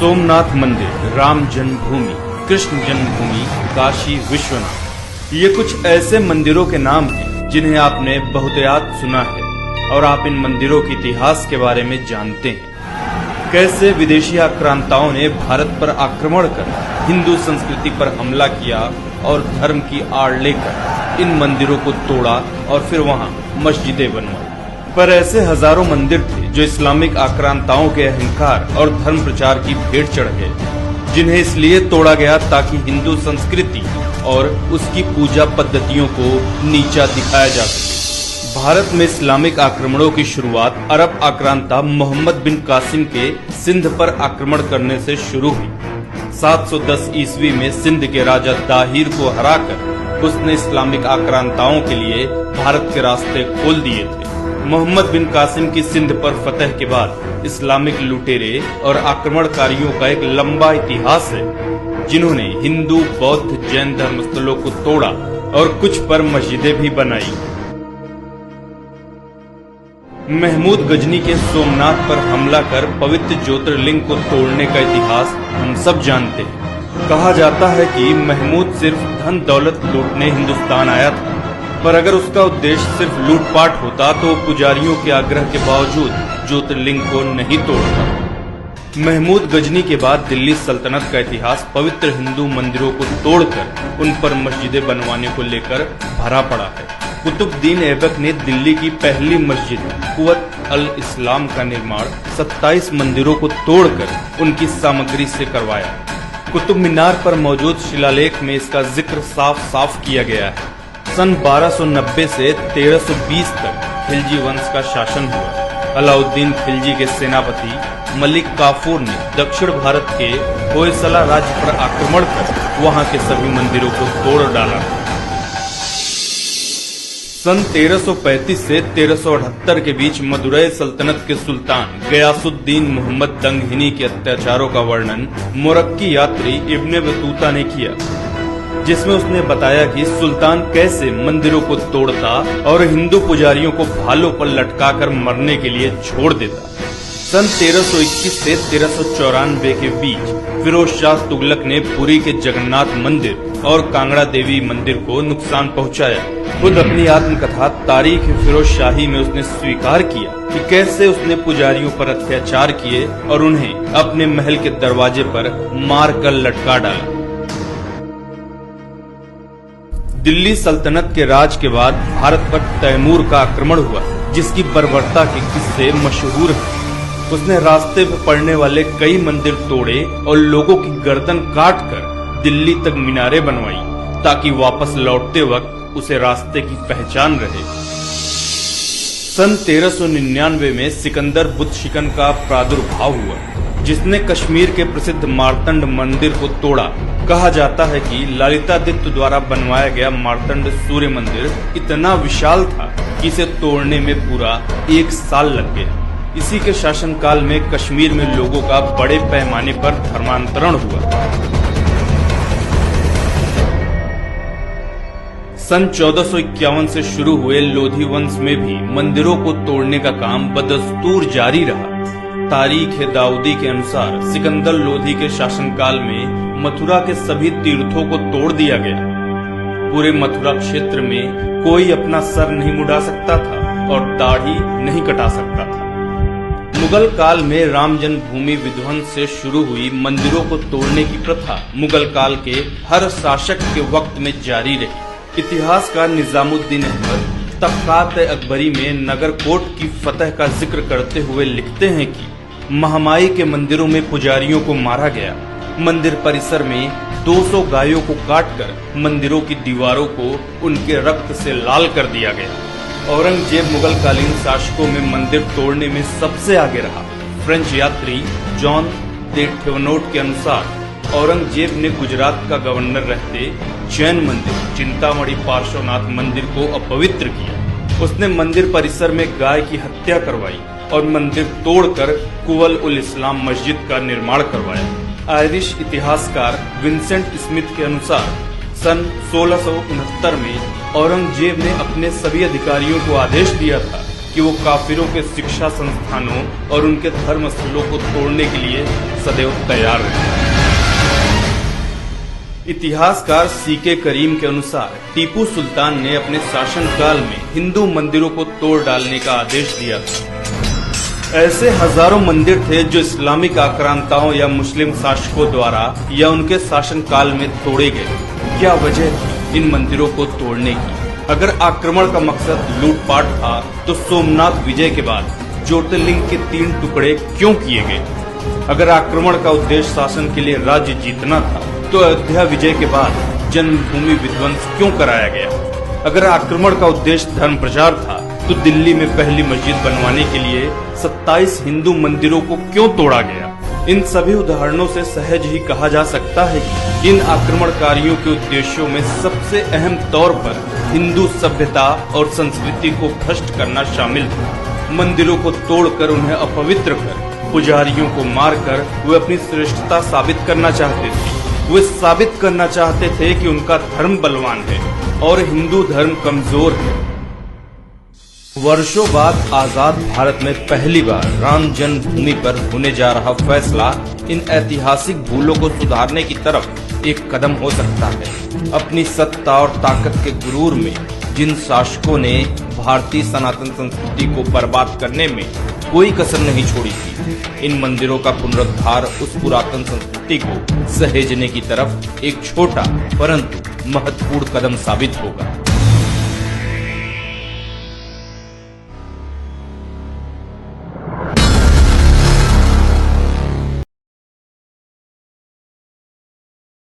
सोमनाथ मंदिर, राम जन्मभूमि, कृष्ण जन्मभूमि, काशी विश्वनाथ, ये कुछ ऐसे मंदिरों के नाम हैं जिन्हें आपने बहुतायत सुना है और आप इन मंदिरों के इतिहास के बारे में जानते हैं। कैसे विदेशी आक्रांताओं ने भारत पर आक्रमण कर हिंदू संस्कृति पर हमला किया और धर्म की आड़ लेकर इन मंदिरों को तोड़ा और फिर वहां मस्जिदें बनवाई। पर ऐसे हजारों मंदिर थे जो इस्लामिक आक्रांताओं के अहंकार और धर्म प्रचार की भेंट चढ़ गए, जिन्हें इसलिए तोड़ा गया ताकि हिंदू संस्कृति और उसकी पूजा पद्धतियों को नीचा दिखाया जा सके। भारत में इस्लामिक आक्रमणों की शुरुआत अरब आक्रांता मोहम्मद बिन कासिम के सिंध पर आक्रमण करने से शुरू हुई। 710 ईस्वी में सिंध के राजा दाहिर को हराकर उसने इस्लामिक आक्रांताओं के लिए भारत के रास्ते खोल दिए थे। मोहम्मद बिन कासिम की सिंध पर फतह के बाद इस्लामिक लुटेरे और आक्रमणकारियों का एक लंबा इतिहास है, जिन्होंने हिंदू, बौद्ध, जैन धर्मस्थलों को तोड़ा और कुछ पर मस्जिदें भी बनाई। महमूद गजनी के सोमनाथ पर हमला कर पवित्र ज्योतिर्लिंग को तोड़ने का इतिहास हम सब जानते हैं। कहा जाता है कि महमूद सिर्फ धन दौलत लूटने हिंदुस्तान आया था, पर अगर उसका उद्देश्य सिर्फ लूटपाट होता तो पुजारियों के आग्रह के बावजूद ज्योतिर्लिंग को नहीं तोड़ता। महमूद गजनी के बाद दिल्ली सल्तनत का इतिहास पवित्र हिंदू मंदिरों को तोड़कर उन पर मस्जिदें बनवाने को लेकर भरा पड़ा है। कुतुबुद्दीन ऐबक ने दिल्ली की पहली मस्जिद कुव्वत अल इस्लाम का निर्माण 27 मंदिरों को तोड़कर उनकी सामग्री से करवाया। कुतुब मीनार पर मौजूद शिलालेख में इसका जिक्र साफ साफ किया गया है। सन 1290 से 1320 तक खिलजी वंश का शासन हुआ। अलाउद्दीन खिलजी के सेनापति मलिक काफूर ने दक्षिण भारत के होयसला राज्य पर आक्रमण कर वहां के सभी मंदिरों को तोड़ डाला। सन 1335 से 1378 के बीच मदुरै सल्तनत के सुल्तान गयासुद्दीन मोहम्मद दंगहिनी के अत्याचारों का वर्णन मोरक्की यात्री इब्ने बतूता ने किया, जिसमें उसने बताया कि सुल्तान कैसे मंदिरों को तोड़ता और हिंदू पुजारियों को भालों पर लटकाकर मरने के लिए छोड़ देता। सन 1321 से 1394 के बीच फिरोज शाह तुगलक ने पुरी के जगन्नाथ मंदिर और कांगड़ा देवी मंदिर को नुकसान पहुंचाया। खुद अपनी आत्मकथा तारीख फिरोज शाही में उसने स्वीकार किया कि कैसे उसने पुजारियों पर अत्याचार किए और उन्हें अपने महल के दरवाजे पर मार कर लटका डाला। दिल्ली सल्तनत के राज के बाद भारत पर तैमूर का आक्रमण हुआ, जिसकी बर्बरता के किस्से मशहूर हैं। उसने रास्ते पर पड़ने वाले कई मंदिर तोड़े और लोगों की गर्दन काटकर दिल्ली तक मीनारें बनवाई ताकि वापस लौटते वक्त उसे रास्ते की पहचान रहे। सन 1399 में सिकंदर बुत शिकन का प्रादुर्भाव हुआ, जिसने कश्मीर के प्रसिद्ध मार्तंड मंदिर को तोड़ा। कहा जाता है कि ललितादित्य द्वारा बनवाया गया मार्तंड सूर्य मंदिर इतना विशाल था कि इसे तोड़ने में पूरा 1 साल लग गया। इसी के शासनकाल में कश्मीर में लोगों का बड़े पैमाने पर धर्मांतरण हुआ। सन 1451 से शुरू हुए लोधी वंश में भी मंदिरों को तोड़ने का काम बदस्तूर जारी रहा। तारीख दाऊदी के अनुसार सिकंदर लोधी के शासनकाल में मथुरा के सभी तीर्थों को तोड़ दिया गया। पूरे मथुरा क्षेत्र में कोई अपना सर नहीं मुड़ा सकता था और दाढ़ी नहीं कटा सकता था। मुगल काल में राम जन्मभूमि विध्वंस से शुरू हुई मंदिरों को तोड़ने की प्रथा मुगल काल के हर शासक के वक्त में जारी रही। इतिहासकार निजामुद्दीन अहमद तबकात अकबरी में नगरकोट की फतह का जिक्र करते हुए लिखते हैं कि महामाई के मंदिरों में पुजारियों को मारा गया। मंदिर परिसर में 200 गायों को काटकर मंदिरों की दीवारों को उनके रक्त से लाल कर दिया गया। औरंगजेब मुगल कालीन शासकों में मंदिर तोड़ने में सबसे आगे रहा। फ्रेंच यात्री जॉन दे ठेवनोट के अनुसार औरंगजेब ने गुजरात का गवर्नर रहते जैन मंदिर चिंतामणि पार्श्वनाथ मंदिर को अपवित्र किया। उसने मंदिर परिसर में गाय की हत्या करवाई और मंदिर तोड़कर कुव्वत उल इस्लाम मस्जिद का निर्माण करवाया। आयरिश इतिहासकार विंसेंट स्मिथ के अनुसार सन 1669 में औरंगजेब ने अपने सभी अधिकारियों को आदेश दिया था कि वो काफिरों के शिक्षा संस्थानों और उनके धर्मस्थलों को तोड़ने के लिए सदैव तैयार रहे। इतिहासकार सीके करीम के अनुसार टीपू सुल्तान ने अपने शासनकाल में हिंदू मंदिरों को तोड़ डालने का आदेश दिया था। ऐसे हजारों मंदिर थे जो इस्लामिक आक्रांताओं या मुस्लिम शासकों द्वारा या उनके शासनकाल में तोड़े गए। क्या वजह थी इन मंदिरों को तोड़ने की? अगर आक्रमण का मकसद लूटपाट था तो सोमनाथ विजय के बाद ज्योतिर्लिंग के 3 टुकड़े क्यों किए गए? अगर आक्रमण का उद्देश्य शासन के लिए राज्य जीतना था तो अयोध्या विजय के बाद जन्मभूमि विध्वंस क्यों कराया गया? अगर आक्रमण का उद्देश्य धर्म प्रचार था तो दिल्ली में पहली मस्जिद बनवाने के लिए 27 हिंदू मंदिरों को क्यों तोड़ा गया? इन सभी उदाहरणों से सहज ही कहा जा सकता है कि इन आक्रमणकारियों के उद्देश्यों में सबसे अहम तौर पर हिंदू सभ्यता और संस्कृति को भ्रष्ट करना शामिल था। मंदिरों को तोड़कर उन्हें अपवित्र कर, पुजारियों को मारकर वे अपनी श्रेष्ठता साबित करना चाहते थे। वे साबित करना चाहते थे कि उनका धर्म बलवान है और हिंदू धर्म कमजोर है। वर्षों बाद आजाद भारत में पहली बार राम जन्मभूमि पर होने जा रहा फैसला इन ऐतिहासिक भूलों को सुधारने की तरफ एक कदम हो सकता है। अपनी सत्ता और ताकत के गुरूर में जिन शासकों ने भारतीय सनातन संस्कृति को बर्बाद करने में कोई कसर नहीं छोड़ी थी, इन मंदिरों का पुनरुद्धार उस पुरातन संस्कृति को सहेजने की तरफ एक छोटा परंतु महत्वपूर्ण कदम साबित होगा।